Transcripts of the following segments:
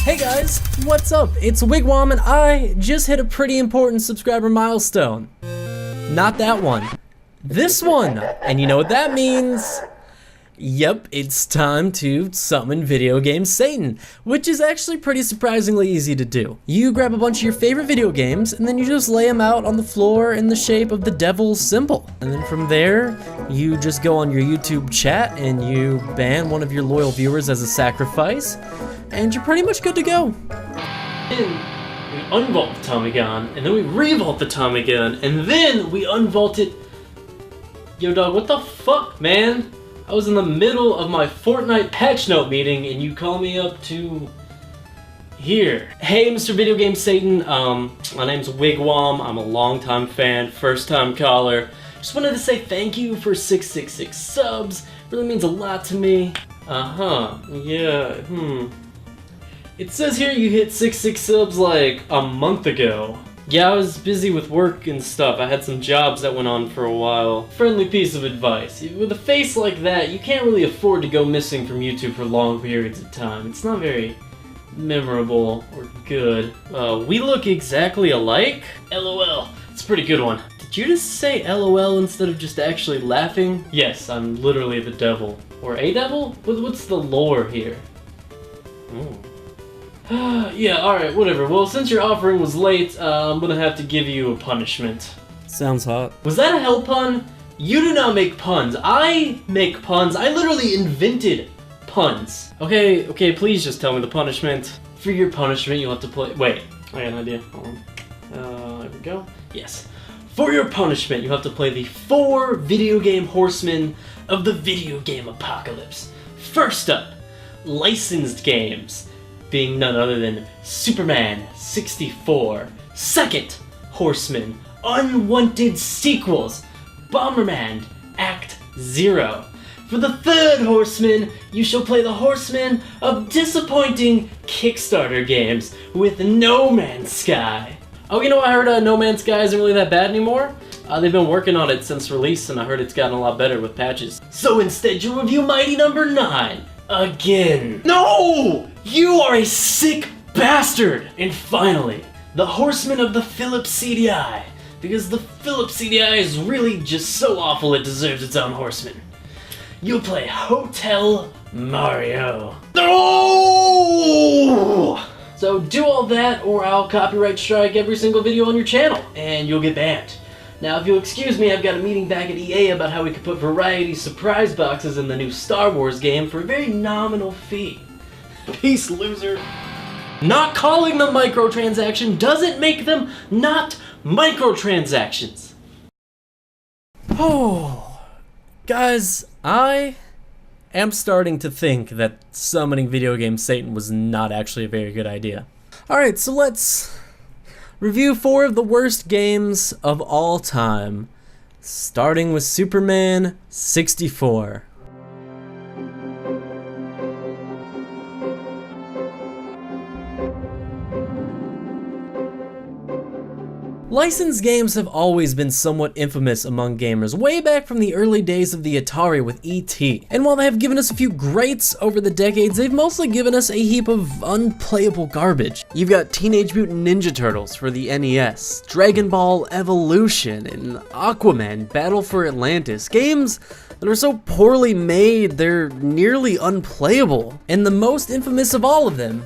Hey guys, what's up? It's Wigwam and I just hit a pretty important subscriber milestone. Not that one. This one. And you know what that means? Yep, it's time to summon video game Satan, which is actually pretty surprisingly easy to do. You grab a bunch of your favorite video games and then you just lay them out on the floor in the shape of the devil's symbol. And then from there, you just go on your YouTube chat and you ban one of your loyal viewers as a sacrifice, and you're pretty much good to go. Then we unvault the Tommy gun, and then we revault the Tommy gun, and then we unvault it. Yo dog, what the fuck, man? I was in the middle of my Fortnite patch note meeting and you call me up to here. Hey, Mr. Video Game Satan. My name's Wigwam. I'm a longtime fan, first time caller. Just wanted to say thank you for 666 subs. Really means a lot to me. Yeah, It says here you hit 66 subs like a month ago. Yeah, I was busy with work and stuff. I had some jobs that went on for a while. Friendly piece of advice. With a face like that, you can't really afford to go missing from YouTube for long periods of time. It's not very memorable or good. We look exactly alike? LOL. It's a pretty good one. Did you just say LOL instead of just actually laughing? Yes, I'm literally the devil. Or a devil? What's the lore here? Yeah, alright, whatever. Well, since your offering was late, I'm gonna have to give you a punishment. Sounds hot. Was that a hell pun? You do not make puns. I make puns. I literally invented puns. Okay, please just tell me the punishment. For your punishment, you'll have to play... Wait, I got an idea. Hold on. There we go. Yes. For your punishment, you have to play the 4 video game horsemen of the video game apocalypse. First up, licensed games, being none other than Superman 64. Second horseman, unwanted sequels, Bomberman X0. For the third horseman, you shall play the horseman of disappointing Kickstarter games with No Man's Sky. Oh, you know, I heard No Man's Sky isn't really that bad anymore. They've been working on it since release, and I heard it's gotten a lot better with patches. So instead, you'll review Mighty Number 9. Again. No! You are a sick bastard! And finally, the Horseman of the Philips CDI. Because the Philips CDI is really just so awful it deserves its own horseman. You'll play Hotel Mario. No! So do all that or I'll copyright strike every single video on your channel and you'll get banned. Now, if you'll excuse me, I've got a meeting back at EA about how we could put variety surprise boxes in the new Star Wars game for a very nominal fee. Peace, loser. Not calling them microtransaction doesn't make them not microtransactions. Oh, guys, I am starting to think that summoning video game Satan was not actually a very good idea. Alright, so let's review 4 of the worst games of all time, starting with Superman 64. Licensed games have always been somewhat infamous among gamers, way back from the early days of the Atari with E.T. And while they have given us a few greats over the decades, they've mostly given us a heap of unplayable garbage. You've got Teenage Mutant Ninja Turtles for the NES, Dragon Ball Evolution, and Aquaman Battle for Atlantis. Games that are so poorly made, they're nearly unplayable. And the most infamous of all of them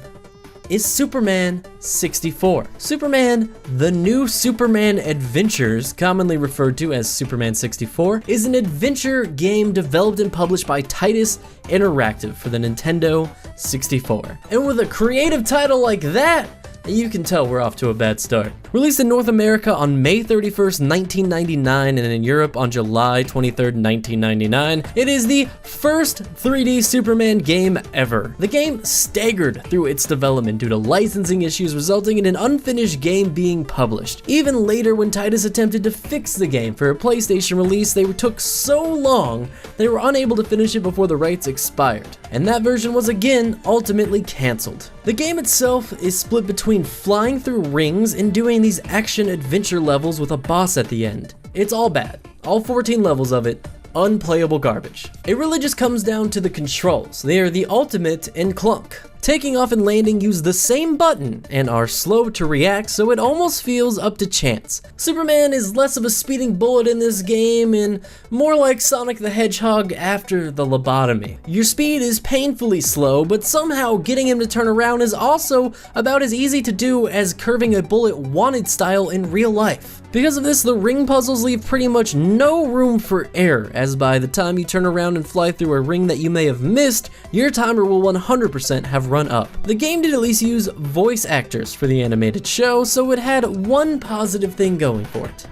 is Superman 64. Superman, the New Superman Adventures, commonly referred to as Superman 64, is an adventure game developed and published by Titus Interactive for the Nintendo 64. And with a creative title like that, you can tell we're off to a bad start. Released in North America on May 31st, 1999, and in Europe on July 23rd, 1999, it is the first 3D Superman game ever. The game staggered through its development due to licensing issues, resulting in an unfinished game being published. Even later, when Titus attempted to fix the game for a PlayStation release, they took so long they were unable to finish it before the rights expired, and that version was again ultimately cancelled. The game itself is split between flying through rings and doing these action adventure levels with a boss at the end. It's all bad. All 14 levels of it, unplayable garbage. It really just comes down to the controls. They are the ultimate in clunk. Taking off and landing use the same button and are slow to react, so it almost feels up to chance. Superman is less of a speeding bullet in this game and more like Sonic the Hedgehog after the lobotomy. Your speed is painfully slow, but somehow getting him to turn around is also about as easy to do as curving a bullet wanted style in real life. Because of this, the ring puzzles leave pretty much no room for error, as by the time you turn around and fly through a ring that you may have missed, your timer will 100% have run up. The game did at least use voice actors for the animated show, so it had one positive thing going for it.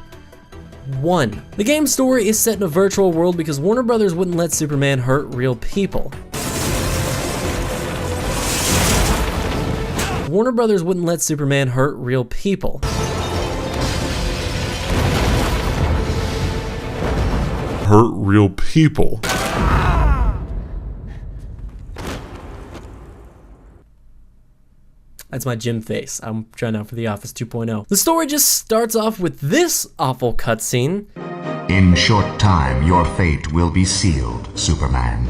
One. The game's story is set in a virtual world because Warner Brothers wouldn't let Superman hurt real people. Warner Brothers wouldn't let Superman hurt real people. Hurt real people. That's my gym face. I'm trying out for The Office 2.0. The story just starts off with this awful cutscene. In short time, your fate will be sealed, Superman.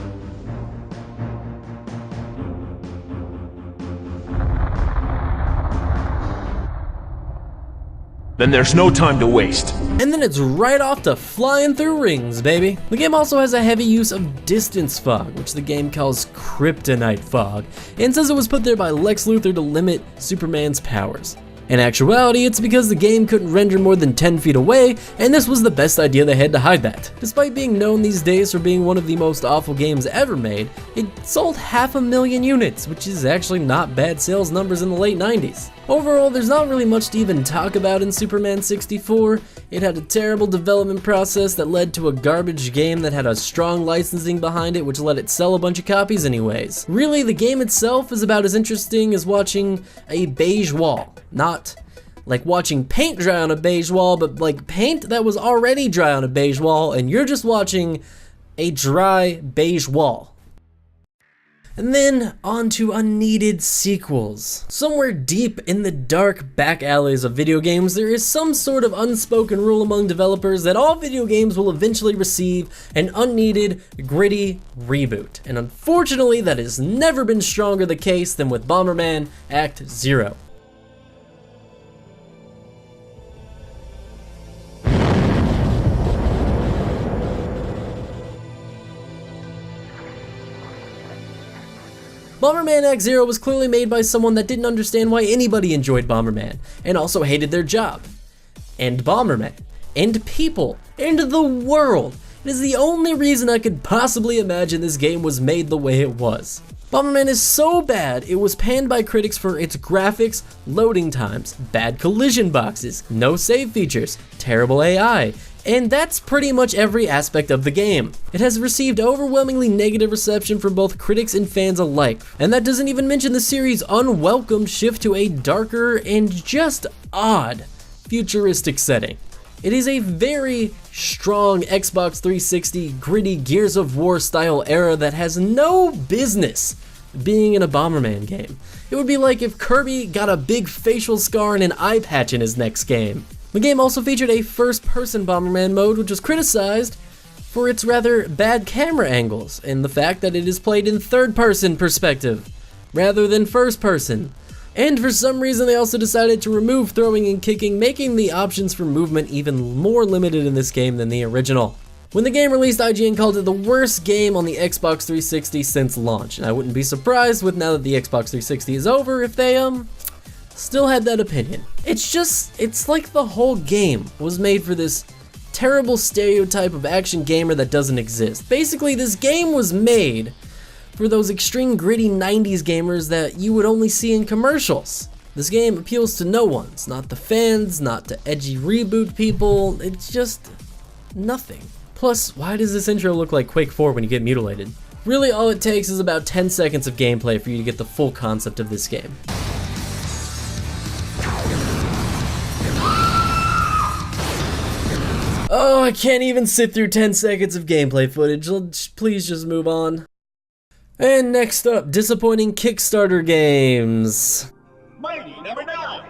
Then there's no time to waste. And then it's right off to flying through rings, baby. The game also has a heavy use of distance fog, which the game calls kryptonite fog, and says it was put there by Lex Luthor to limit Superman's powers. In actuality, it's because the game couldn't render more than 10 feet away, and this was the best idea they had to hide that. Despite being known these days for being one of the most awful games ever made, it sold 500,000 units, which is actually not bad sales numbers in the late 90s. Overall, there's not really much to even talk about in Superman 64. It had a terrible development process that led to a garbage game that had a strong licensing behind it, which let it sell a bunch of copies anyways. Really, the game itself is about as interesting as watching a beige wall. Not like watching paint dry on a beige wall, but like paint that was already dry on a beige wall, and you're just watching a dry beige wall. And then on to unneeded sequels. Somewhere deep in the dark back alleys of video games, there is some sort of unspoken rule among developers that all video games will eventually receive an unneeded, gritty reboot. And unfortunately, that has never been stronger the case than with Bomberman X0. Bomberman X0 was clearly made by someone that didn't understand why anybody enjoyed Bomberman, and also hated their job, and Bomberman, and people, and the world. It is the only reason I could possibly imagine this game was made the way it was. Bomberman is so bad, it was panned by critics for its graphics, loading times, bad collision boxes, no save features, terrible AI, and that's pretty much every aspect of the game. It has received overwhelmingly negative reception from both critics and fans alike, and that doesn't even mention the series' unwelcome shift to a darker and just odd futuristic setting. It is a very strong Xbox 360 gritty Gears of War style era that has no business being in a Bomberman game. It would be like if Kirby got a big facial scar and an eye patch in his next game. The game also featured a first-person Bomberman mode, which was criticized for its rather bad camera angles and the fact that it is played in third-person perspective rather than first-person. And for some reason they also decided to remove throwing and kicking, making the options for movement even more limited in this game than the original. When the game released, IGN called it the worst game on the Xbox 360 since launch, and I wouldn't be surprised with now that the Xbox 360 is over if they still had that opinion. It's like the whole game was made for this terrible stereotype of action gamer that doesn't exist. Basically, this game was made for those extreme gritty 90s gamers that you would only see in commercials. This game appeals to no one. It's not the fans, not to edgy reboot people, it's just nothing. Plus, why does this intro look like Quake 4 when you get mutilated? Really, all it takes is about 10 seconds of gameplay for you to get the full concept of this game. Oh, I can't even sit through 10 seconds of gameplay footage. Please just move on. And next up, disappointing Kickstarter games. Mighty number 9.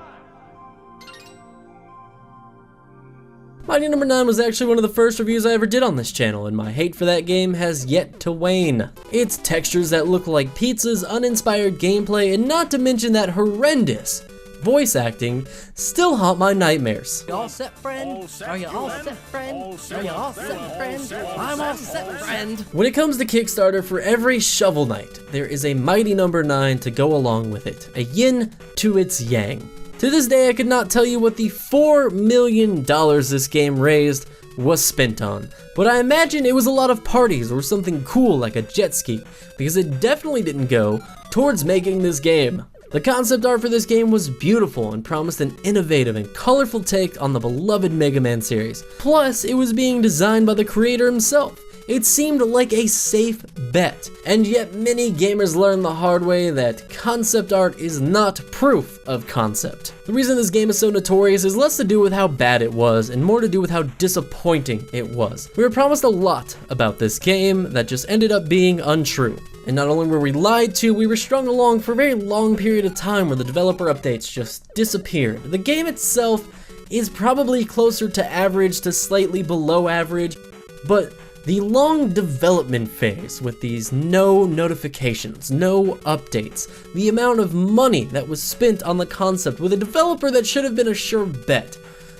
Mighty Number 9 was actually one of the first reviews I ever did on this channel, and my hate for that game has yet to wane. Its textures that look like pizzas, uninspired gameplay, and not to mention that horrendous voice acting still haunt my nightmares. You all set, friend? Are you all set, friend? Are you all set, friend? I'm all set, friend. When it comes to Kickstarter, for every Shovel Knight, there is a Mighty Number 9 to go along with it, a yin to its yang. To this day, I could not tell you what the $4 million this game raised was spent on, but I imagine it was a lot of parties or something cool like a jet ski, because it definitely didn't go towards making this game. The concept art for this game was beautiful and promised an innovative and colorful take on the beloved Mega Man series. Plus, it was being designed by the creator himself. It seemed like a safe bet, and yet many gamers learned the hard way that concept art is not proof of concept. The reason this game is so notorious is less to do with how bad it was and more to do with how disappointing it was. We were promised a lot about this game that just ended up being untrue. And not only were we lied to, we were strung along for a very long period of time where the developer updates just disappeared. The game itself is probably closer to average to slightly below average, but the long development phase with these no notifications, no updates, the amount of money that was spent on the concept with a developer that should have been a sure bet,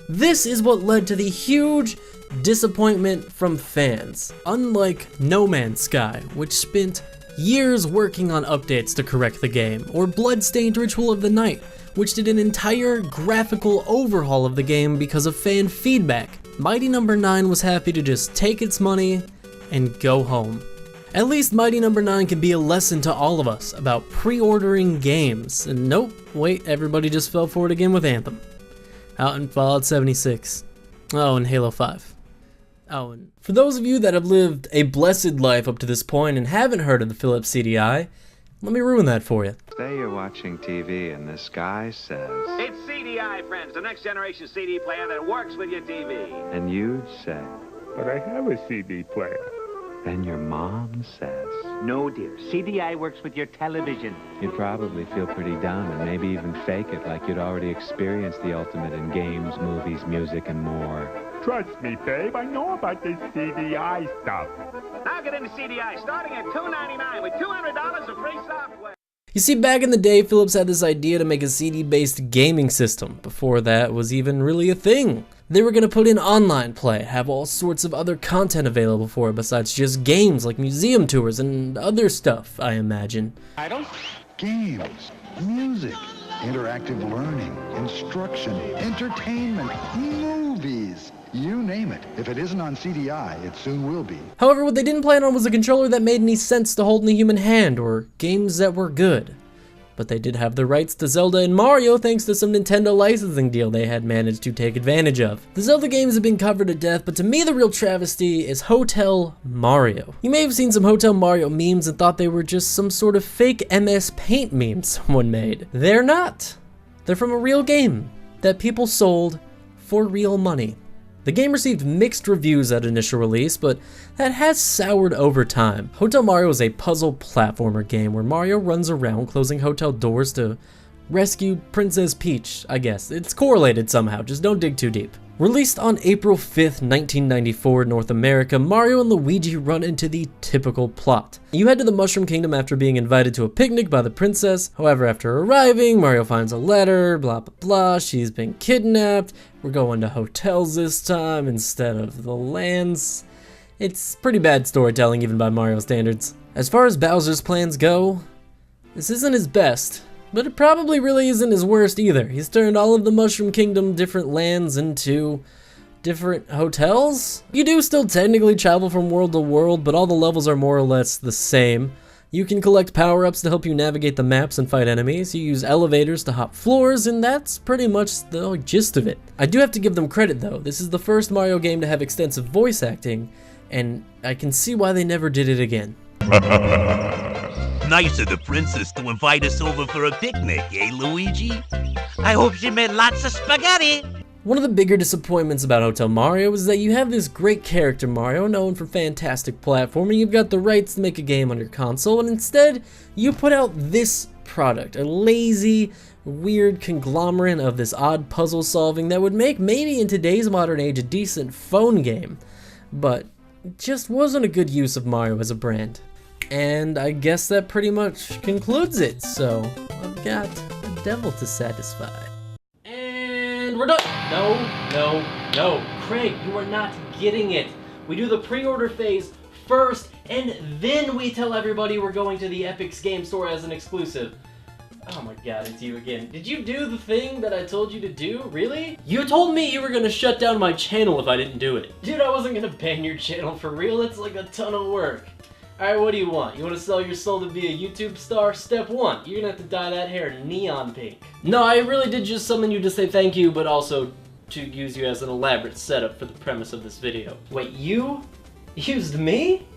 this is what led to the huge disappointment from fans. Unlike No Man's Sky, which spent years working on updates to correct the game, or Bloodstained Ritual of the Night, which did an entire graphical overhaul of the game because of fan feedback. Mighty Number 9 was happy to just take its money and go home. At least Mighty Number 9 can be a lesson to all of us about pre-ordering games. And nope, wait, everybody just fell for it again with Anthem. Out in Fallout 76. Oh, and Halo 5. Oh, and for those of you that have lived a blessed life up to this point and haven't heard of the Philips CDI, let me ruin that for you. Say you're watching TV and this guy says... It's CDI, friends, the next generation CD player that works with your TV. And you say... But I have a CD player. Then your mom says... No, dear, CDI works with your television. You'd probably feel pretty dumb and maybe even fake it like you'd already experienced the ultimate in games, movies, music, and more. Trust me, babe, I know about this CDI stuff. Now get into CDI, starting at $2.99 with $200 of free software. You see, back in the day, Philips had this idea to make a CD-based gaming system. Before that was even really a thing. They were gonna put in online play, have all sorts of other content available for it besides just games like museum tours and other stuff, I imagine. Games, music, interactive learning, instruction, entertainment, movies. You name it. If it isn't on CDI, it soon will be. However, what they didn't plan on was a controller that made any sense to hold in the human hand, or games that were good. But they did have the rights to Zelda and Mario thanks to some Nintendo licensing deal they had managed to take advantage of. The Zelda games have been covered to death, but to me the real travesty is Hotel Mario. You may have seen some Hotel Mario memes and thought they were just some sort of fake MS Paint meme someone made. They're not. They're from a real game that people sold for real money. The game received mixed reviews at initial release, but that has soured over time. Hotel Mario is a puzzle platformer game where Mario runs around closing hotel doors to rescue Princess Peach, I guess. It's correlated somehow, just don't dig too deep. Released on April 5th, 1994 in North America, Mario and Luigi run into the typical plot. You head to the Mushroom Kingdom after being invited to a picnic by the princess. However, after arriving, Mario finds a letter, blah blah blah, she's been kidnapped. We're going to hotels this time instead of the lands. It's pretty bad storytelling even by Mario standards. As far as Bowser's plans go, this isn't his best. But it probably really isn't his worst either. He's turned all of the Mushroom Kingdom different lands into different hotels. You do still technically travel from world to world, but all the levels are more or less the same. You can collect power-ups to help you navigate the maps and fight enemies. You use elevators to hop floors, and that's pretty much the gist of it. I do have to give them credit though. This is the first Mario game to have extensive voice acting, and I can see why they never did it again. Nice of the princess to invite us over for a picnic, eh, Luigi? I hope she made lots of spaghetti. One of the bigger disappointments about Hotel Mario is that you have this great character Mario known for fantastic platforming, you've got the rights to make a game on your console, and instead you put out this product, a lazy, weird conglomerate of this odd puzzle solving that would make maybe in today's modern age a decent phone game, but it just wasn't a good use of Mario as a brand. And I guess that pretty much concludes it, so I've got a devil to satisfy. And we're done! No, Craig, you are not getting it. We do the pre-order phase first, and then we tell everybody we're going to the Epic's Game Store as an exclusive. Oh my god, it's you again. Did you do the thing that I told you to do? Really? You told me you were gonna shut down my channel if I didn't do it. Dude, I wasn't gonna ban your channel for real. That's like a ton of work. Alright, what do you want? You want to sell your soul to be a YouTube star? Step 1, you're gonna have to dye that hair neon pink. No, I really did just summon you to say thank you, but also to use you as an elaborate setup for the premise of this video. Wait, you used me?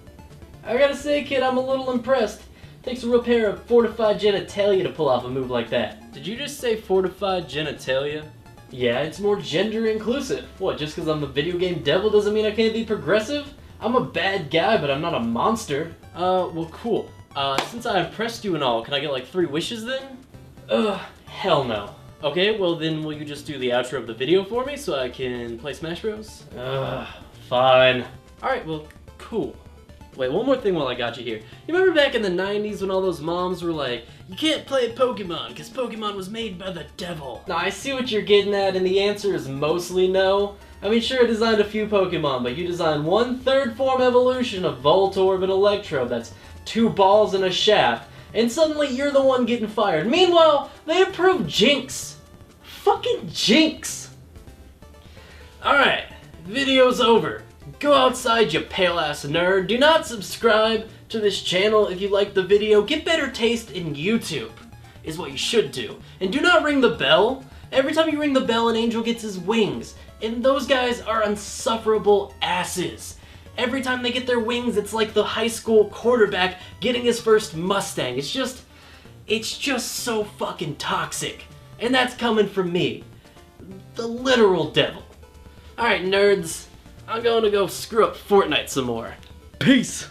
I gotta say, kid, I'm a little impressed. Takes a real pair of fortified genitalia to pull off a move like that. Did you just say fortified genitalia? Yeah, it's more gender inclusive. What, just because I'm the video game devil doesn't mean I can't be progressive? I'm a bad guy, but I'm not a monster. Well, cool. Since I impressed you and all, can I get like 3 wishes then? Hell no. Okay, well then will you just do the outro of the video for me so I can play Smash Bros? Fine. Alright, well, cool. Wait, one more thing while I got you here. You remember back in the 90s when all those moms were like, you can't play Pokemon because Pokemon was made by the devil? Now, I see what you're getting at, and the answer is mostly no. I mean, sure, I designed a few Pokemon, but you designed one third form evolution of Voltorb and Electro that's 2 balls and a shaft, and suddenly you're the one getting fired. Meanwhile, they approved Jinx. Fucking Jinx. Alright, video's over. Go outside, you pale-ass nerd. Do not subscribe to this channel if you like the video. Get better taste in YouTube, is what you should do. And do not ring the bell. Every time you ring the bell, an angel gets his wings. And those guys are insufferable asses. Every time they get their wings, it's like the high school quarterback getting his first Mustang. It's just so fucking toxic. And that's coming from me, the literal devil. Alright, nerds. I'm going to go screw up Fortnite some more. Peace!